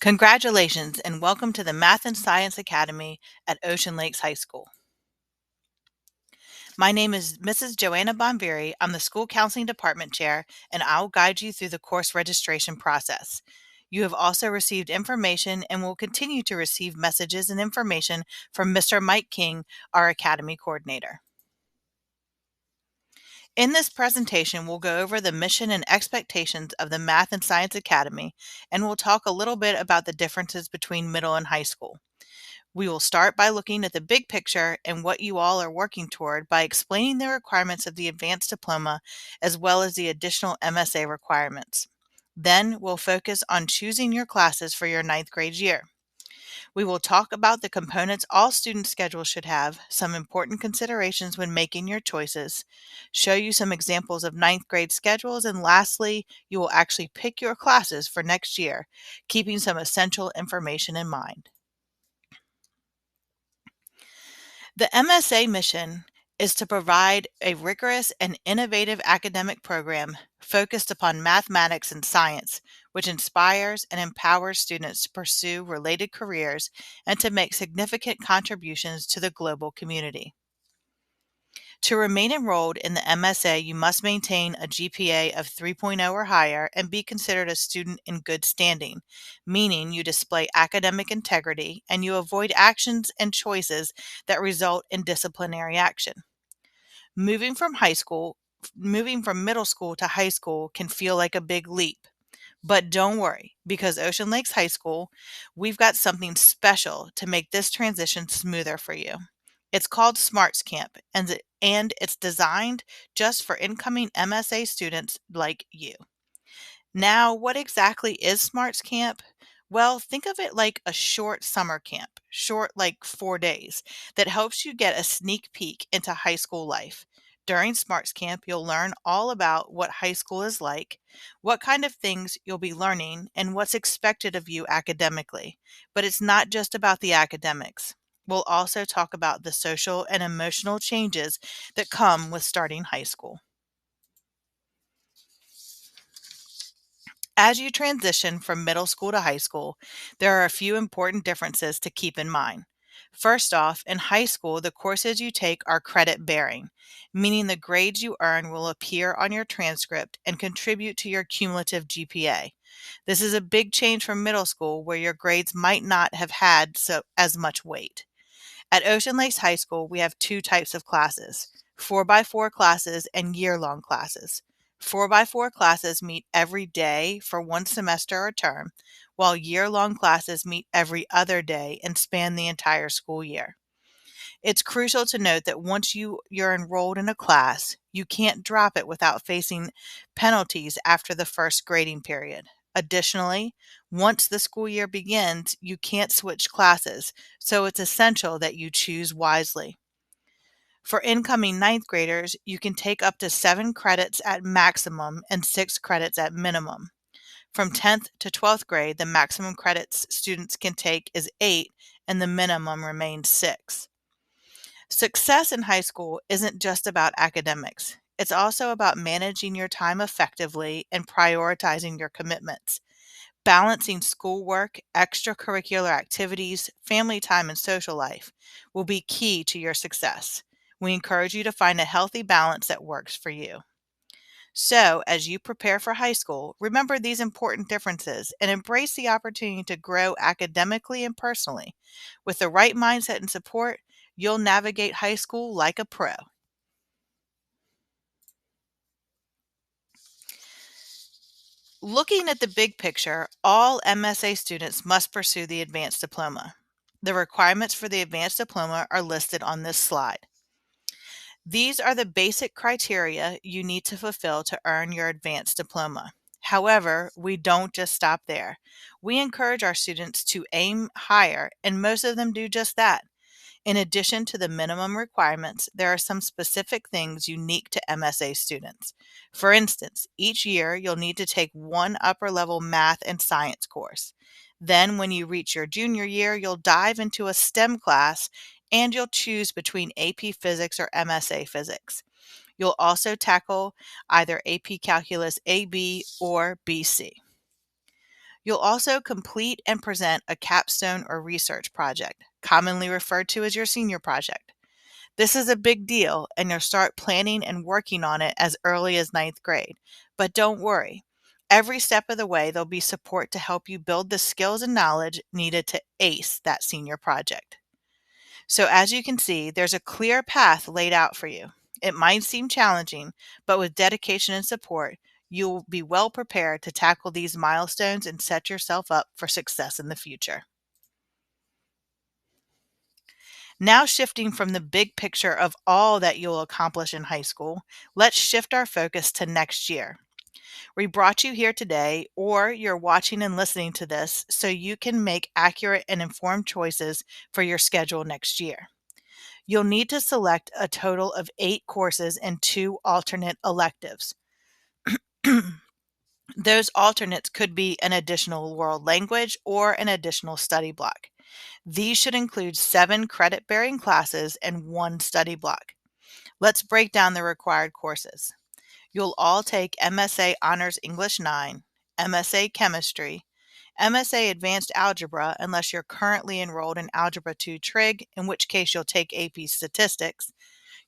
Congratulations and welcome to the Math and Science Academy at Ocean Lakes High School. My name is Mrs. Joanna Bonviri. I'm the School Counseling Department Chair, and I'll guide you through the course registration process. You have also received information and will continue to receive messages and information from Mr. Mike King, our Academy Coordinator. In this presentation, we'll go over the mission and expectations of the Math and Science Academy, and we'll talk a little bit about the differences between middle and high school. We will start by looking at the big picture and what you all are working toward by explaining the requirements of the advanced diploma as well as the additional MSA requirements. Then we'll focus on choosing your classes for your ninth grade year. We will talk about the components all student schedules should have, some important considerations when making your choices, show you some examples of ninth grade schedules, and lastly, you will actually pick your classes for next year, keeping some essential information in mind. The MSA mission is to provide a rigorous and innovative academic program focused upon mathematics and science, which inspires and empowers students to pursue related careers and to make significant contributions to the global community. To remain enrolled in the MSA, you must maintain a GPA of 3.0 or higher and be considered a student in good standing, meaning you display academic integrity and you avoid actions and choices that result in disciplinary action. Moving from middle school to high school can feel like a big leap. But don't worry, because Ocean Lakes High School, we've got something special to make this transition smoother for you. It's called Smarts Camp, and it's designed just for incoming MSA students like you. Now, what exactly is Smarts Camp? Well, think of it like a short summer camp, short like 4 days, that helps you get a sneak peek into high school life. During Smarts Camp, you'll learn all about what high school is like, what kind of things you'll be learning, and what's expected of you academically. But it's not just about the academics. We'll also talk about the social and emotional changes that come with starting high school. As you transition from middle school to high school, there are a few important differences to keep in mind. First off, in high school, the courses you take are credit bearing, meaning the grades you earn will appear on your transcript and contribute to your cumulative GPA. This is a big change from middle school where your grades might not have had as much weight. At Ocean Lakes High School, we have two types of classes, 4x4 classes and year-long classes. 4x4 classes meet every day for one semester or term, while year-long classes meet every other day and span the entire school year. It's crucial to note that once you're enrolled in a class, you can't drop it without facing penalties after the first grading period. Additionally, once the school year begins, you can't switch classes, so it's essential that you choose wisely. For incoming ninth graders, you can take up to 7 credits at maximum and 6 credits at minimum. From 10th to 12th grade, the maximum credits students can take is 8 and the minimum remains 6. Success in high school isn't just about academics. It's also about managing your time effectively and prioritizing your commitments. Balancing schoolwork, extracurricular activities, family time, and social life will be key to your success. We encourage you to find a healthy balance that works for you. So, as you prepare for high school, remember these important differences and embrace the opportunity to grow academically and personally. With the right mindset and support, you'll navigate high school like a pro. Looking at the big picture, all MSA students must pursue the advanced diploma. The requirements for the advanced diploma are listed on this slide. These are the basic criteria you need to fulfill to earn your advanced diploma. However, we don't just stop there. We encourage our students to aim higher, and most of them do just that. In addition to the minimum requirements, there are some specific things unique to MSA students. For instance, each year you'll need to take one upper-level math and science course. Then, when you reach your junior year, you'll dive into a STEM class and you'll choose between AP Physics or MSA Physics. You'll also tackle either AP Calculus AB or BC. You'll also complete and present a capstone or research project, commonly referred to as your senior project. This is a big deal, and you'll start planning and working on it as early as ninth grade. But don't worry. Every step of the way, there'll be support to help you build the skills and knowledge needed to ace that senior project. So, as you can see, there's a clear path laid out for you. It might seem challenging, but with dedication and support, you'll be well prepared to tackle these milestones and set yourself up for success in the future. Now, shifting from the big picture of all that you'll accomplish in high school, let's shift our focus to next year. We brought you here today, or you're watching and listening to this, so you can make accurate and informed choices for your schedule next year. You'll need to select a total of 8 courses and 2 alternate electives. Those alternates could be an additional world language or an additional study block. These should include 7 credit-bearing classes and 1 study block. Let's break down the required courses. You'll all take MSA Honors English 9, MSA Chemistry, MSA Advanced Algebra unless you're currently enrolled in Algebra 2 Trig, in which case you'll take AP Statistics.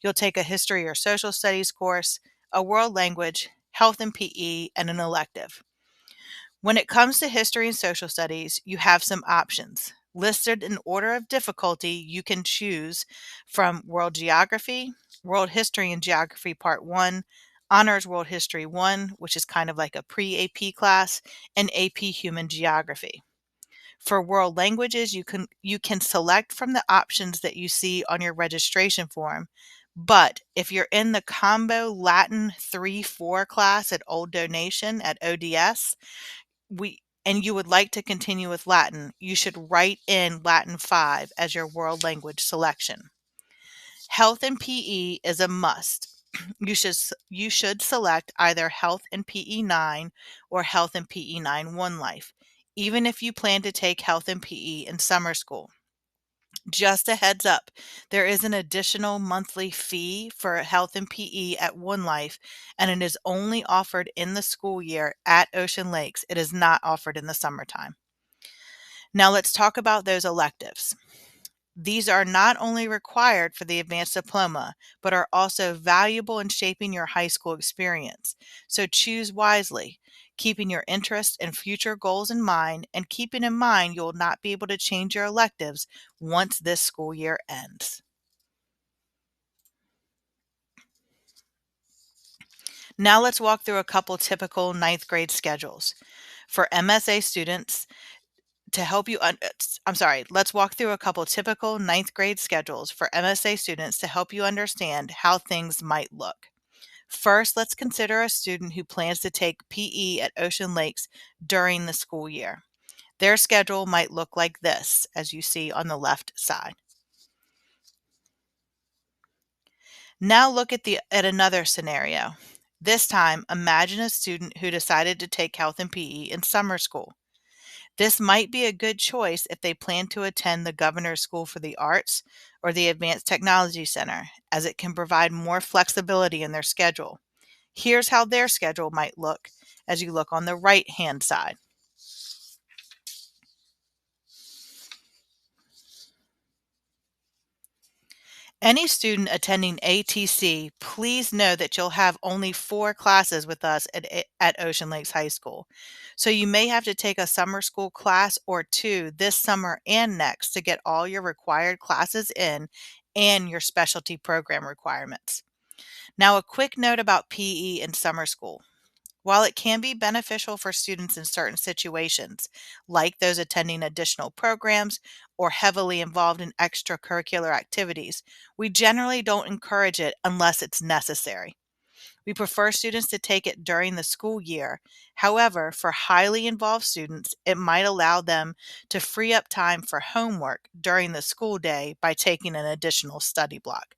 You'll take a History or Social Studies course, a World Language, Health and PE, and an elective. When it comes to History and Social Studies, you have some options. Listed in order of difficulty, you can choose from World Geography, World History and Geography Part 1, Honors World History 1, which is kind of like a pre-AP class, and AP Human Geography. For world languages, you can select from the options that you see on your registration form. But if you're in the combo Latin 3-4 class at Old Donation at ODS, and you would like to continue with Latin, you should write in Latin 5 as your world language selection. Health and PE is a must. You should select either Health and PE 9 or Health and PE 9 One Life, even if you plan to take Health and PE in summer school. Just a heads up, there is an additional monthly fee for Health and PE at One Life, and it is only offered in the school year at Ocean Lakes. It is not offered in the summertime. Now let's talk about those electives. These are not only required for the advanced diploma, but are also valuable in shaping your high school experience. So choose wisely, keeping your interests and future goals in mind, and keeping in mind you will not be able to change your electives once this school year ends. Now let's walk through a couple typical ninth grade schedules. For MSA students, to help you, let's walk through a couple typical ninth grade schedules for MSA students to help you understand how things might look. First, let's consider a student who plans to take PE at Ocean Lakes during the school year. Their schedule might look like this, as you see on the left side. Now look at another scenario. This time, imagine a student who decided to take Health and PE in summer school. This might be a good choice if they plan to attend the Governor's School for the Arts or the Advanced Technology Center, as it can provide more flexibility in their schedule. Here's how their schedule might look as you look on the right-hand side. Any student attending ATC, please know that you'll have only 4 classes with us at Ocean Lakes High School. So you may have to take a summer school class or 2 this summer and next to get all your required classes in and your specialty program requirements. Now, a quick note about PE in summer school. While it can be beneficial for students in certain situations, like those attending additional programs or heavily involved in extracurricular activities, we generally don't encourage it unless it's necessary. We prefer students to take it during the school year. However, for highly involved students, it might allow them to free up time for homework during the school day by taking an additional study block.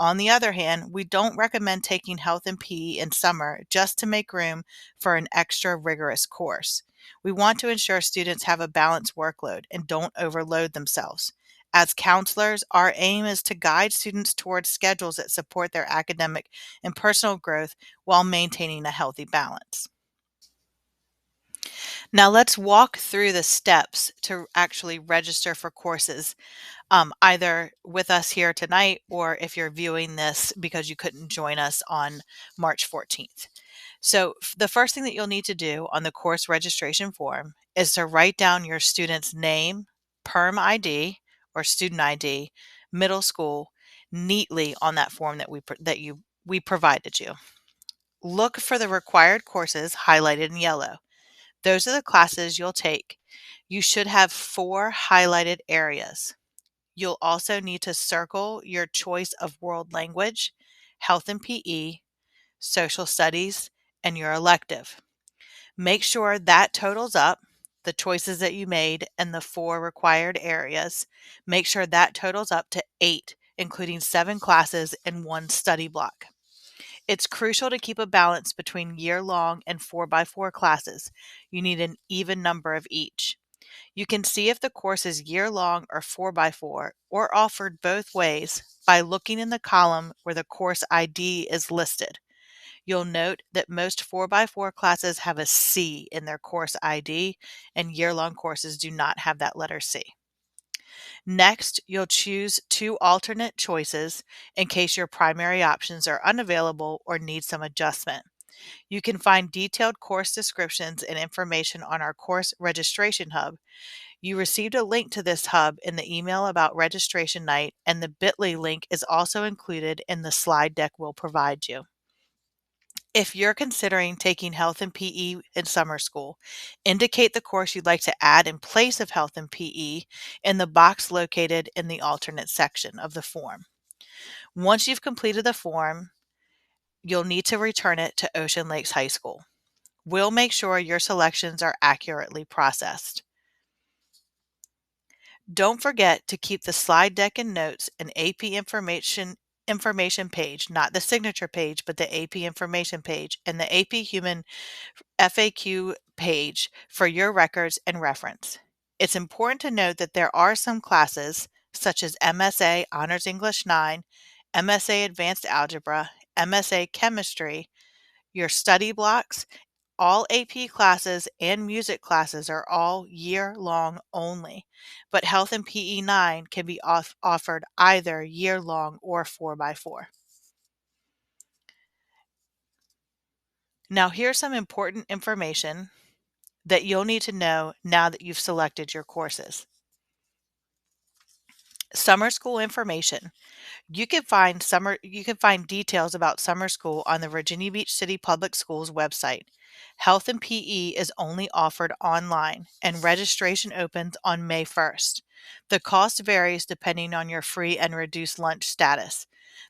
On the other hand, we don't recommend taking Health and PE in summer just to make room for an extra rigorous course. We want to ensure students have a balanced workload and don't overload themselves. As counselors, our aim is to guide students towards schedules that support their academic and personal growth while maintaining a healthy balance. Now let's walk through the steps to actually register for courses, either with us here tonight or if you're viewing this because you couldn't join us on March 14th. So the first thing that you'll need to do on the course registration form is to write down your student's name, perm ID or student ID, middle school, neatly on that form that we provided you. Look for the required courses highlighted in yellow. Those are the classes you'll take. You should have 4 highlighted areas. You'll also need to circle your choice of world language, health and PE, social studies, and your elective. Make sure that totals up the choices that you made and the 4 required areas. Make sure that totals up to 8, including 7 classes and 1 study block. It's crucial to keep a balance between year-long and 4x4 classes. You need an even number of each. You can see if the course is year-long or 4x4 or offered both ways by looking in the column where the course ID is listed. You'll note that most 4x4 classes have a C in their course ID, and year-long courses do not have that letter C. Next, you'll choose 2 alternate choices in case your primary options are unavailable or need some adjustment. You can find detailed course descriptions and information on our course registration hub. You received a link to this hub in the email about registration night, and the bit.ly link is also included in the slide deck we'll provide you. If you're considering taking health and PE in summer school, indicate the course you'd like to add in place of health and PE in the box located in the alternate section of the form. Once you've completed the form, you'll need to return it to Ocean Lakes High School. We'll make sure your selections are accurately processed. Don't forget to keep the slide deck and notes and AP information page, not the signature page, but the AP information page and the AP Human FAQ page for your records and reference. It's important to note that there are some classes, such as MSA Honors English 9, MSA Advanced Algebra, MSA Chemistry, your study blocks, all AP classes and music classes are all year-long only, but Health and PE 9 can be offered either year-long or 4x4. Now here's some important information that you'll need to know now that you've selected your courses. Summer school information. You can find details about summer school on the Virginia Beach City Public Schools website. Health and PE is only offered online, and registration opens on May 1st. The cost varies depending on your free and reduced lunch status.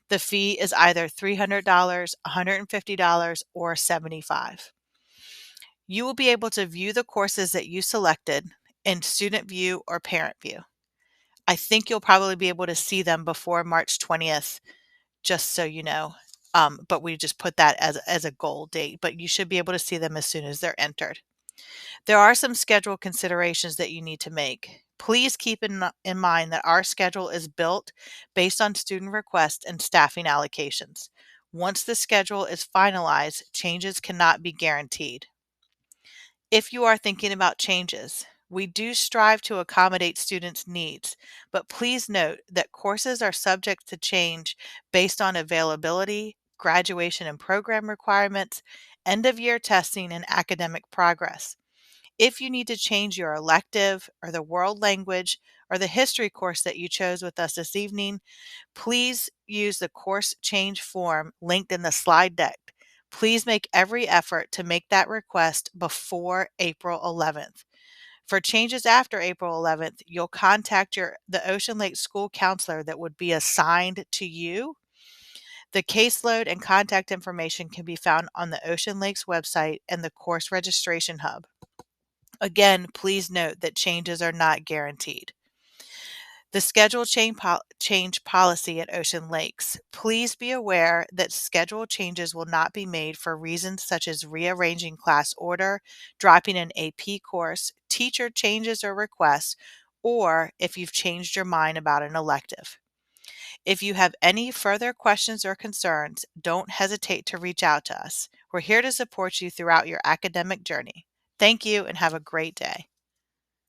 The fee is either $300, $150, or $75. You will be able to view the courses that you selected in Student View or Parent View. I think you'll probably be able to see them before March 20th, just so you know. But we just put that as a goal date, but you should be able to see them as soon as they're entered. There are some schedule considerations that you need to make. Please keep in mind that our schedule is built based on student requests and staffing allocations. Once the schedule is finalized, changes cannot be guaranteed. If you are thinking about changes, we do strive to accommodate students' needs, but please note that courses are subject to change based on availability, graduation and program requirements, end-of-year testing, and academic progress. If you need to change your elective or the world language or the history course that you chose with us this evening, please use the course change form linked in the slide deck. Please make every effort to make that request before April 11th. For changes after April 11th, you'll contact the Ocean Lake school counselor that would be assigned to you. The caseload and contact information can be found on the Ocean Lakes website and the course registration hub. Again, please note that changes are not guaranteed. The schedule change policy at Ocean Lakes. Please be aware that schedule changes will not be made for reasons such as rearranging class order, dropping an AP course, teacher changes or requests, or if you've changed your mind about an elective. If you have any further questions or concerns, don't hesitate to reach out to us. We're here to support you throughout your academic journey. Thank you and have a great day.